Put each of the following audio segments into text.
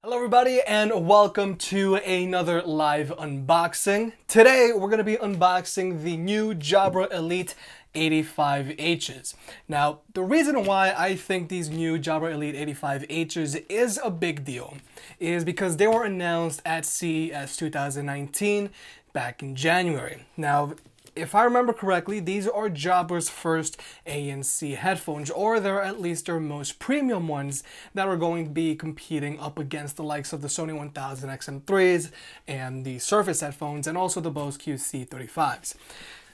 Hello everybody and welcome to another live unboxing. Today we're going to be unboxing the new Jabra Elite 85Hs. Now the reason why I think these new Jabra Elite 85Hs is a big deal is because they were announced at CES 2019 back in January. Now if I remember correctly, these are Jabra's first ANC headphones, or they're at least their most premium ones that are going to be competing up against the likes of the Sony WH-1000XM3s and the Surface headphones and also the Bose QC35s.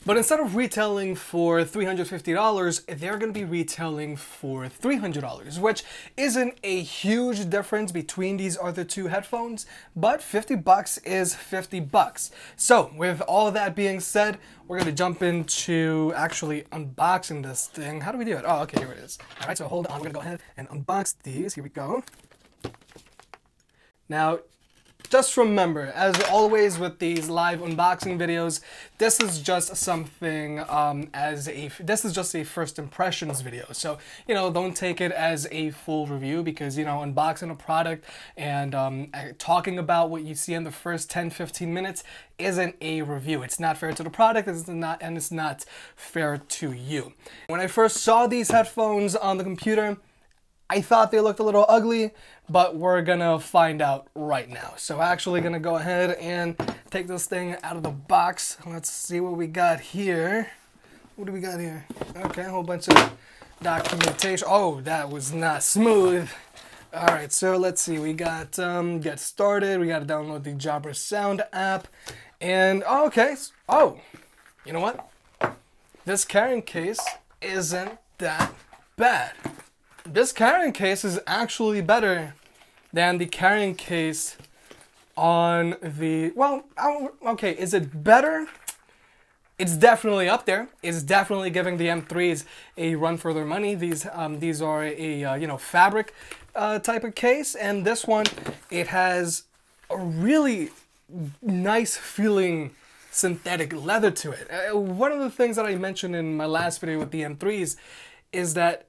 But instead of retailing for $350, they're going to be retailing for $300, which isn't a huge difference between these other two headphones, but 50 bucks is 50 bucks. So with all that being said, we're going to jump into actually unboxing this thing. How do we do it? Oh, okay, here it is. All right, so hold on. We're going to go ahead and unbox these. Here we go. Now, just remember, as always with these live unboxing videos, this is just something this is just a first impressions video. So, you know, don't take it as a full review because, you know, unboxing a product and talking about what you see in the first 10-15 minutes isn't a review. It's not fair to the product, it's not fair to you. When I first saw these headphones on the computer, I thought they looked a little ugly, but we're gonna find out right now. So actually gonna go ahead and take this thing out of the box. Let's see what we got here. What do we got here? Okay, a whole bunch of documentation. Oh, that was not smooth. All right, so let's see. We got get started. We gotta download the Jabra Sound app. And okay, oh, you know what? This carrying case isn't that bad. This carrying case is actually better than the carrying case on the, well, okay, is it better? It's definitely up there. It's definitely giving the M3s a run for their money. These are a, you know, fabric type of case, and this one, it has a really nice feeling synthetic leather to it. One of the things that I mentioned in my last video with the M3s is that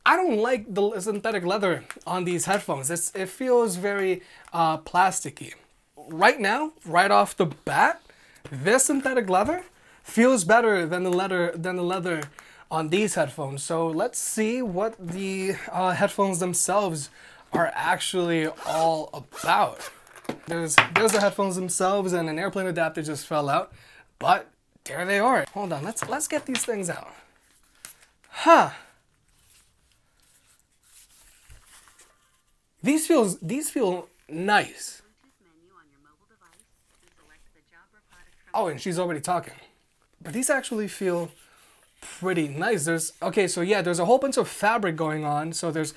I don't like the synthetic leather on these headphones. It feels very plasticky. Right now, right off the bat, this synthetic leather feels better than the leather on these headphones. So let's see what the headphones themselves are actually all about. There's the headphones themselves, and an airplane adapter just fell out, but there they are. Hold on, let's get these things out. Huh. These feel nice. Oh, and she's already talking. But these actually feel pretty nice. Okay, so yeah, there's a whole bunch of fabric going on. So there's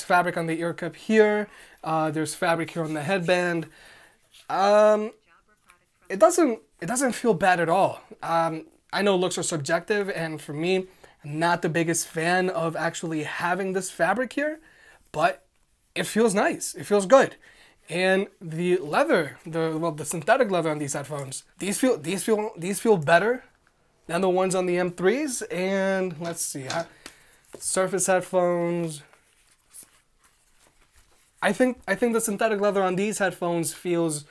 fabric on the ear cup here. There's fabric here on the headband. It doesn't feel bad at all. I know looks are subjective, and for me, I'm not the biggest fan of actually having this fabric here, but it feels nice. It feels good. And the leather, the synthetic leather on these headphones, these feel better than the ones on the M3s. And let's see, Surface headphones. I think the synthetic leather on these headphones feels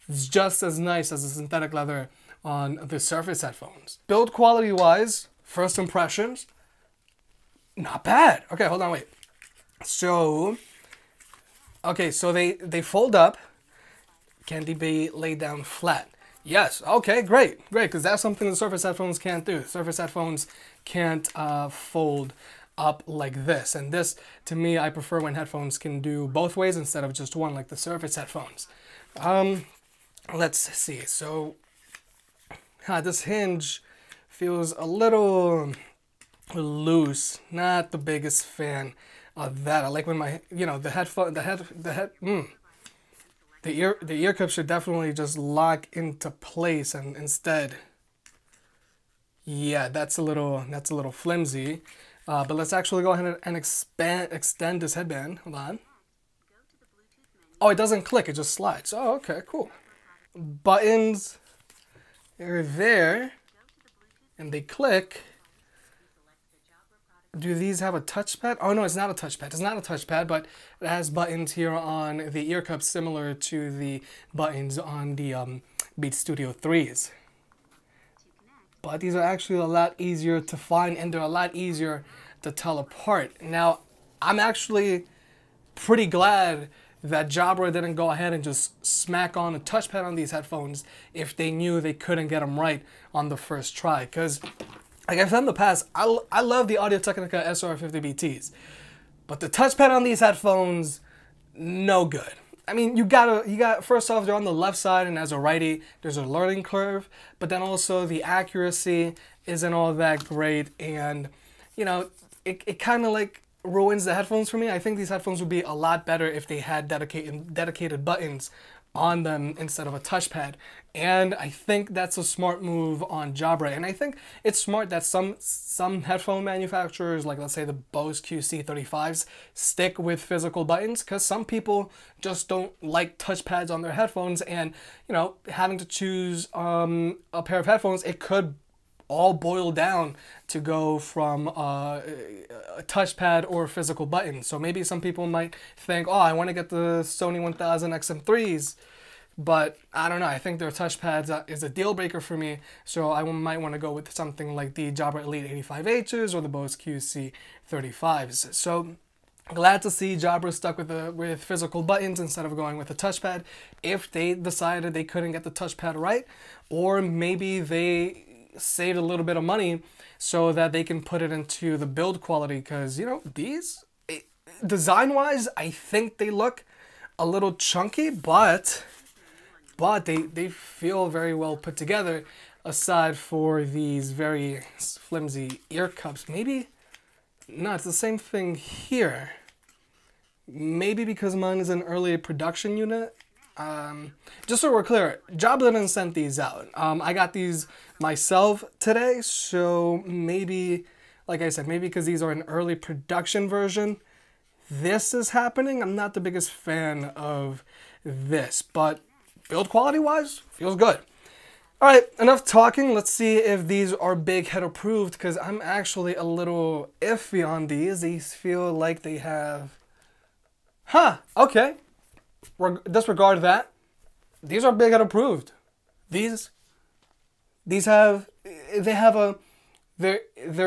just as nice as the synthetic leather on the Surface headphones. Build quality wise, first impressions, not bad. Okay, hold on, wait. So, okay, so they fold up. Can they be laid down flat? Yes. Okay, great, because that's something the Surface headphones can't do. Surface headphones can't fold up like this. And this, to me, I prefer when headphones can do both ways instead of just one, like the Surface headphones. Let's see. So, this hinge feels a little loose. Not the biggest fan of that. I like when my, you know, the ear cup should definitely just lock into place, and instead, yeah, that's a little flimsy. But let's actually go ahead and extend this headband. Hold on. Oh, it doesn't click, it just slides. Oh, okay, cool. Buttons are there, and they click. Do these have a touchpad? Oh no, it's not a touchpad. It's not a touchpad, but it has buttons here on the ear cups similar to the buttons on the Beats Studio 3s. But these are actually a lot easier to find, and they're a lot easier to tell apart. Now, I'm actually pretty glad that Jabra didn't go ahead and just smack on a touchpad on these headphones if they knew they couldn't get them right on the first try. Because, like I've said in the past, I love the Audio-Technica SR50BTs. But the touchpad on these headphones, no good. I mean, you got, first off, they're on the left side, and as a righty, there's a learning curve, but then also the accuracy isn't all that great, and, you know, it kind of like ruins the headphones for me. I think these headphones would be a lot better if they had dedicated buttons on them instead of a touchpad, and I think that's a smart move on Jabra. And I think it's smart that some headphone manufacturers, like let's say the Bose QC35s, stick with physical buttons, because some people just don't like touchpads on their headphones, and you know, having to choose a pair of headphones, it could all boil down to go from a touchpad or physical buttons. So maybe some people might think, oh, I want to get the Sony WH-1000XM3s, but I don't know, I think their touchpads is a deal breaker for me, so I might want to go with something like the Jabra Elite 85Hs or the Bose QC35s. So glad to see Jabra stuck with physical buttons instead of going with a touchpad. If they decided they couldn't get the touchpad right, or maybe they saved a little bit of money so that they can put it into the build quality, because you know, these design wise I think they look a little chunky, but they feel very well put together, aside for these very flimsy ear cups. Maybe no, it's the same thing here, maybe because mine is an early production unit. Just so we're clear, Jabra didn't send these out. I got these myself today, so maybe, like I said, maybe because these are an early production version, this is happening. I'm not the biggest fan of this, but build quality wise, feels good. All right, enough talking. Let's see if these are big head approved, because I'm actually a little iffy on these. These feel like they have, okay. Disregard that. These are big head approved. They're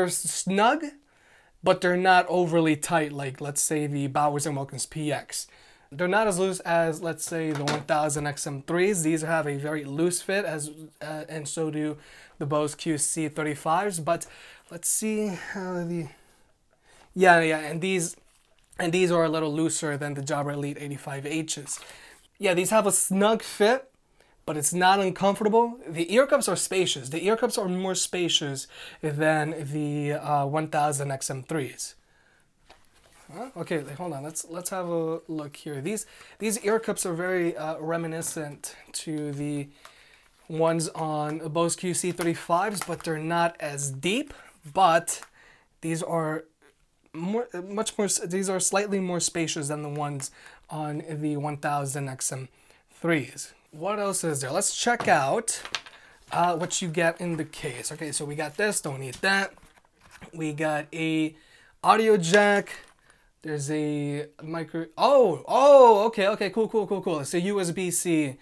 snug, but they're not overly tight like, let's say, the Bowers & Wilkins PX. They're not as loose as, let's say, the 1000XM3s. These have a very loose fit, and so do the Bose QC35s. But let's see how the, and these are a little looser than the Jabra Elite 85Hs. Yeah, these have a snug fit, but it's not uncomfortable. The ear cups are spacious. The ear cups are more spacious than the 1000XM3s. Okay, hold on. Let's have a look here. These ear cups are very reminiscent to the ones on Bose QC35s, but they're not as deep. But these are these are slightly more spacious than the ones on the 1000XM3s. What else is there? Let's check out what you get in the case. Okay, so we got this, don't need that. We got a audio jack. There's a micro, okay, cool. It's a USB-C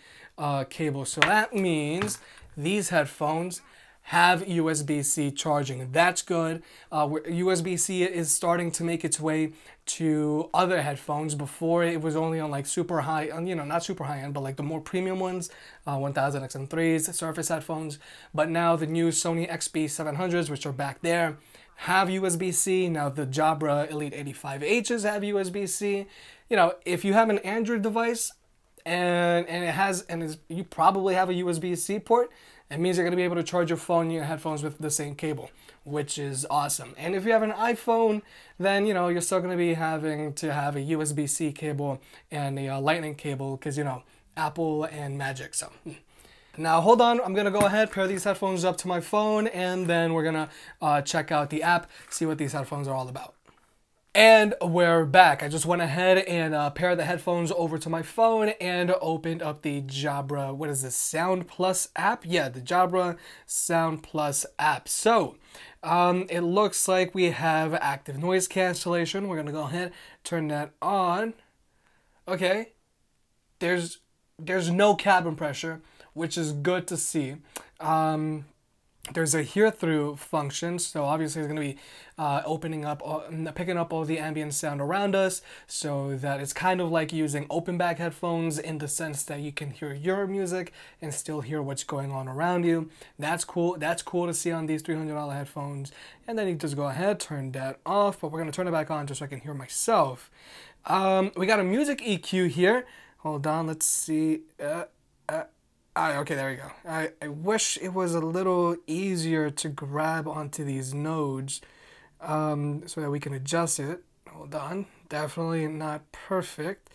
cable. So that means these headphones have USB-C charging. That's good. USB-C is starting to make its way to other headphones. Before, it was only on like super high, you know, not super high end, but like the more premium ones, 1000XM3s, Surface headphones. But now the new Sony XB700s, which are back there, have USB-C. Now the Jabra Elite 85Hs have USB-C. You know, if you have an Android device and you probably have a USB-C port, it means you're going to be able to charge your phone and your headphones with the same cable, which is awesome. And if you have an iPhone, then, you know, you're still going to be having to have a USB-C cable and a lightning cable, because, you know, Apple and Magic. So now hold on, I'm going to go ahead, pair these headphones up to my phone, and then we're going to check out the app, see what these headphones are all about. And we're back. I just went ahead and paired the headphones over to my phone and opened up the Jabra, what is this, Sound Plus app? Yeah, the Jabra Sound Plus app. So, it looks like we have active noise cancellation. We're going to go ahead, turn that on. Okay, there's no cabin pressure, which is good to see. There's a hear-through function, so obviously it's going to be opening up, picking up all the ambient sound around us, so that it's kind of like using open back headphones in the sense that you can hear your music and still hear what's going on around you. That's cool. That's cool to see on these $300 headphones. And then you just go ahead, turn that off, but we're going to turn it back on just so I can hear myself. We got a music EQ here. Hold on, let's see. Okay, there we go. I wish it was a little easier to grab onto these nodes so that we can adjust it. Hold on. Definitely not perfect.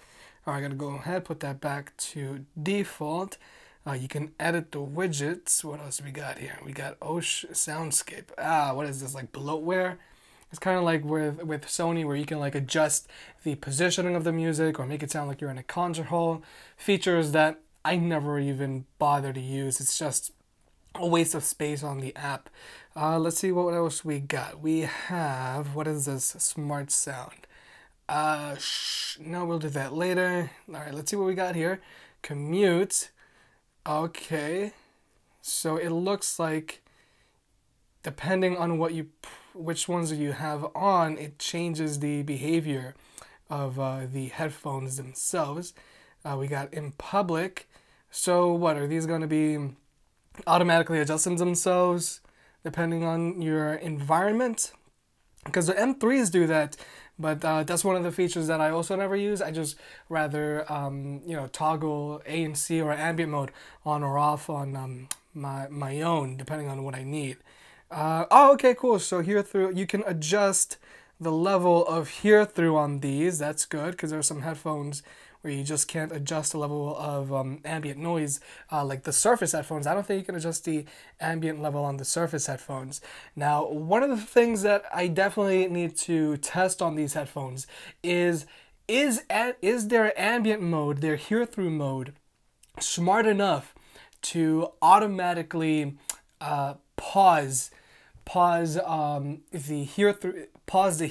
All right, I'm going to go ahead, put that back to default. You can edit the widgets. What else we got here? We got Soundscape. What is this, like bloatware? It's kind of like with Sony, where you can like adjust the positioning of the music or make it sound like you're in a concert hall. Features that I never even bother to use. It's just a waste of space on the app. Let's see what else we got. We have, what is this? Smart sound. No, we'll do that later. All right, let's see what we got here. Commute. Okay. So it looks like depending on which ones you have on, it changes the behavior of the headphones themselves. We got in public. So what, are these going to be automatically adjusting themselves depending on your environment? Because the M3s do that, but that's one of the features that I also never use. I just rather toggle ANC or ambient mode on or off on my own, depending on what I need. Okay, cool. So hear through, you can adjust the level of hear through on these. That's good, because there are some headphones where you just can't adjust the level of ambient noise, like the Surface headphones. I don't think you can adjust the ambient level on the Surface headphones. Now, one of the things that I definitely need to test on these headphones is their ambient mode, their hear-through mode, smart enough to automatically pause the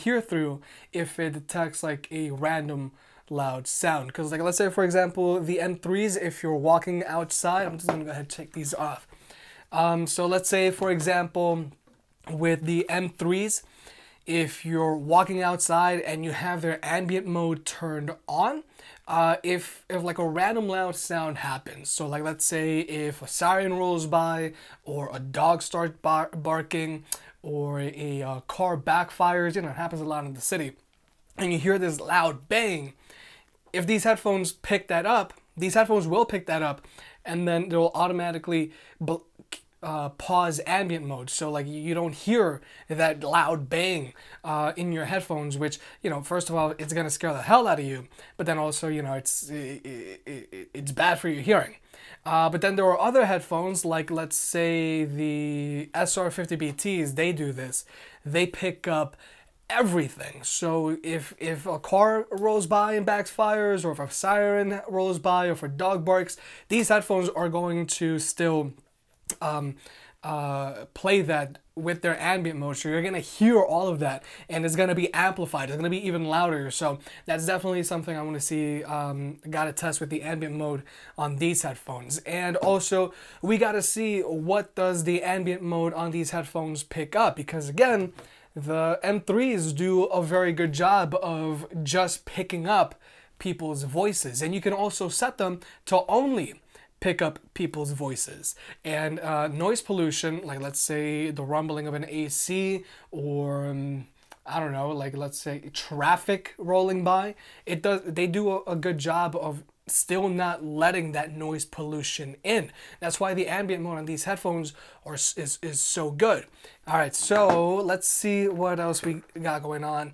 hear-through if it detects like a random loud sound. Because like, let's say for example the M3s, if you're walking outside, I'm just gonna go ahead and take these off. So let's say for example with the M3s, if you're walking outside and you have their ambient mode turned on, if like a random loud sound happens, so like let's say if a siren rolls by or a dog starts barking or a car backfires, it happens a lot in the city, and you hear this loud bang, if these headphones pick that up, these headphones will pick that up, and then they'll automatically pause ambient mode, so like you don't hear that loud bang in your headphones, which first of all it's gonna scare the hell out of you, but then also it's bad for your hearing. But then there are other headphones, like let's say the SR50BTs. They do this. They pick up everything. So if a car rolls by and backfires, or if a siren rolls by, or if a dog barks, these headphones are going to still play that with their ambient mode, so you're gonna hear all of that, and it's gonna be amplified. It's gonna be even louder. So that's definitely something I want to see. Gotta test with the ambient mode on these headphones, and also we gotta see what does the ambient mode on these headphones pick up, because again, the M3s do a very good job of just picking up people's voices, and you can also set them to only pick up people's voices. And noise pollution, like let's say the rumbling of an AC, or I don't know, like let's say traffic rolling by, they do a good job of still not letting that noise pollution in. That's why the ambient mode on these headphones is so good. All right, so let's see what else we got going on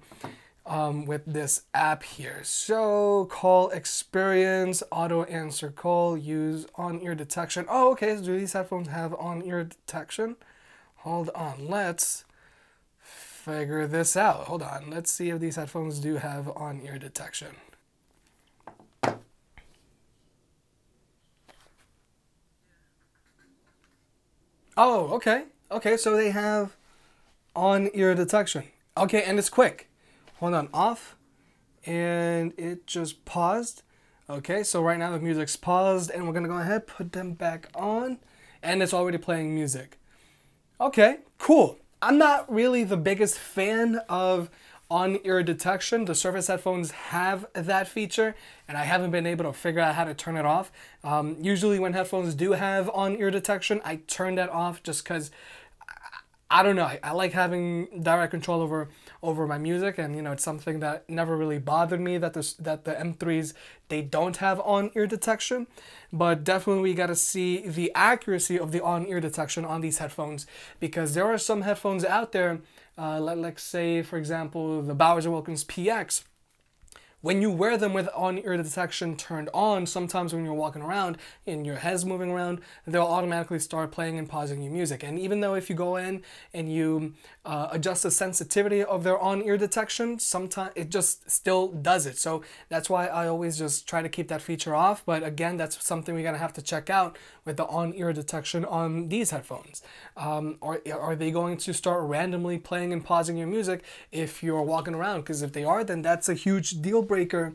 with this app here. So call experience, auto answer call, use on-ear detection. Oh, okay, so do these headphones have on-ear detection? Hold on, let's figure this out. Hold on. Let's see if these headphones do have on-ear detection. Oh, okay. Okay, so they have on-ear detection. Okay, and it's quick. Hold on, off. And it just paused. Okay, so right now the music's paused, and we're gonna go ahead, put them back on, and it's already playing music. Okay, cool. I'm not really the biggest fan of on-ear detection. The Surface headphones have that feature, and I haven't been able to figure out how to turn it off. Usually when headphones do have on-ear detection, I turn that off just because I don't know. I like having direct control over my music, and you know, it's something that never really bothered me that the M3s, they don't have on-ear detection. But definitely we got to see the accuracy of the on-ear detection on these headphones, because there are some headphones out there, let's say for example the Bowers & Wilkins PX. When you wear them with on-ear detection turned on, sometimes when you're walking around and your head's moving around, they'll automatically start playing and pausing your music. And even though if you go in and you adjust the sensitivity of their on-ear detection, sometimes it just still does it. So that's why I always just try to keep that feature off. But again, that's something we're gonna have to check out with the on-ear detection on these headphones. Are they going to start randomly playing and pausing your music if you're walking around? Because if they are, then that's a huge deal breaker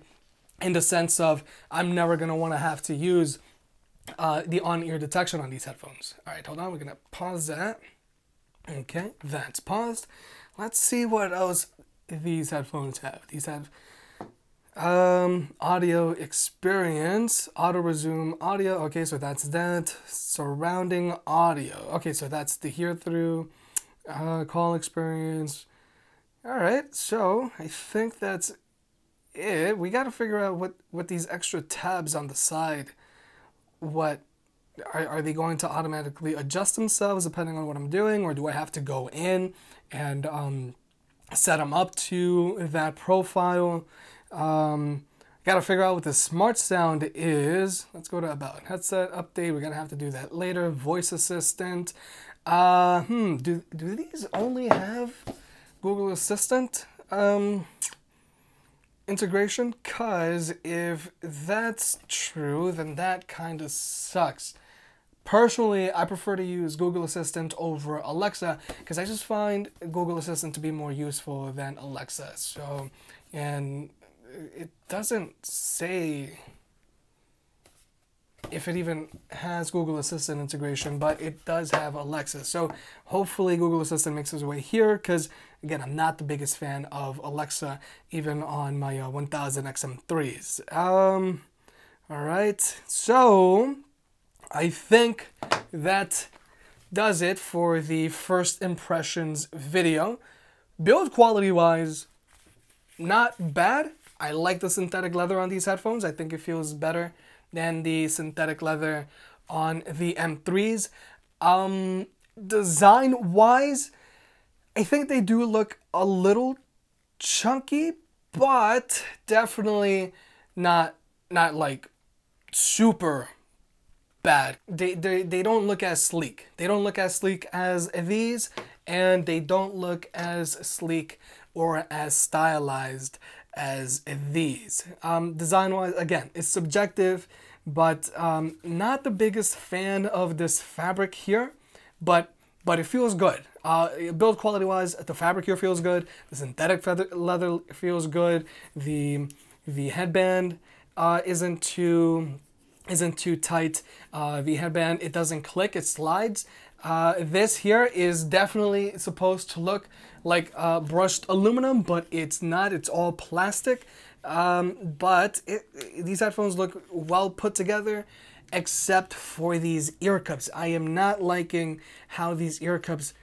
in the sense of I'm never going to want to have to use the on-ear detection on these headphones. All right, hold on. We're going to pause that. Okay, that's paused. Let's see what else these headphones have. These have audio experience, auto resume audio. Okay, so that's that. Surrounding audio. Okay, so that's the hear through call experience. All right, so I think that's it. We got to figure out what these extra tabs on the side, what are they going to automatically adjust themselves depending on what I'm doing, or do I have to go in and set them up to that profile? Got to figure out what the smart sound is. Let's go to about headset update. We're gonna have to do that later. Voice assistant. Do these only have Google Assistant integration? Cause if that's true, then that kind of sucks. Personally, I prefer to use Google Assistant over Alexa because I just find Google Assistant to be more useful than Alexa. So, and it doesn't say if it even has Google Assistant integration, but it does have Alexa. So hopefully Google Assistant makes its way here because, again, I'm not the biggest fan of Alexa, even on my 1000XM3s. All right, so I think that does it for the first impressions video. Build quality wise, not bad. I like the synthetic leather on these headphones. I think it feels better than the synthetic leather on the M3s. Design wise, I think they do look a little chunky, but definitely not like super bad. They don't look as sleek. They don't look as sleek as these, and they don't look as sleek or as stylized as these. Design wise, again, it's subjective, but not the biggest fan of this fabric here, but it feels good. Build quality wise, the fabric here feels good. The synthetic leather feels good. The headband isn't too tight. The headband, it doesn't click, it slides. This here is definitely supposed to look like brushed aluminum, but it's not. It's all plastic. But these headphones look well put together, except for these ear cups. I am not liking how these ear cups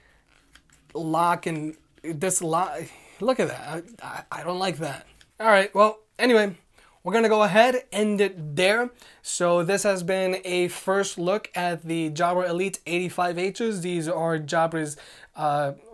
lock and dislodge. Look at that. I don't like that. All right. Well, anyway, we're going to go ahead and end it there. So this has been a first look at the Jabra Elite 85Hs. These are Jabra's,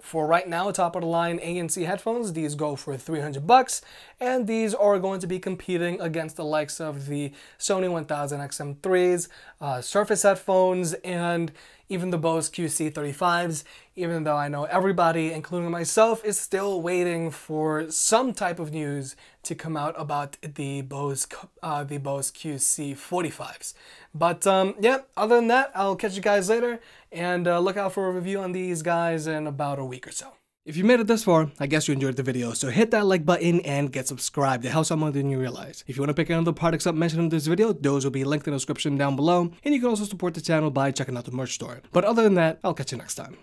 for right now, top of the line ANC headphones. These go for $300, and these are going to be competing against the likes of the Sony 1000XM3s, Surface headphones, and even the Bose QC35s, even though I know everybody, including myself, is still waiting for some type of news to come out about the Bose QC45s. But yeah, other than that, I'll catch you guys later, and look out for a review on these guys in about a week or so. If you made it this far, I guess you enjoyed the video, so hit that like button and get subscribed. It helps out more than you realize. If you want to pick any of the products up mentioned in this video, those will be linked in the description down below, and you can also support the channel by checking out the merch store. But other than that, I'll catch you next time.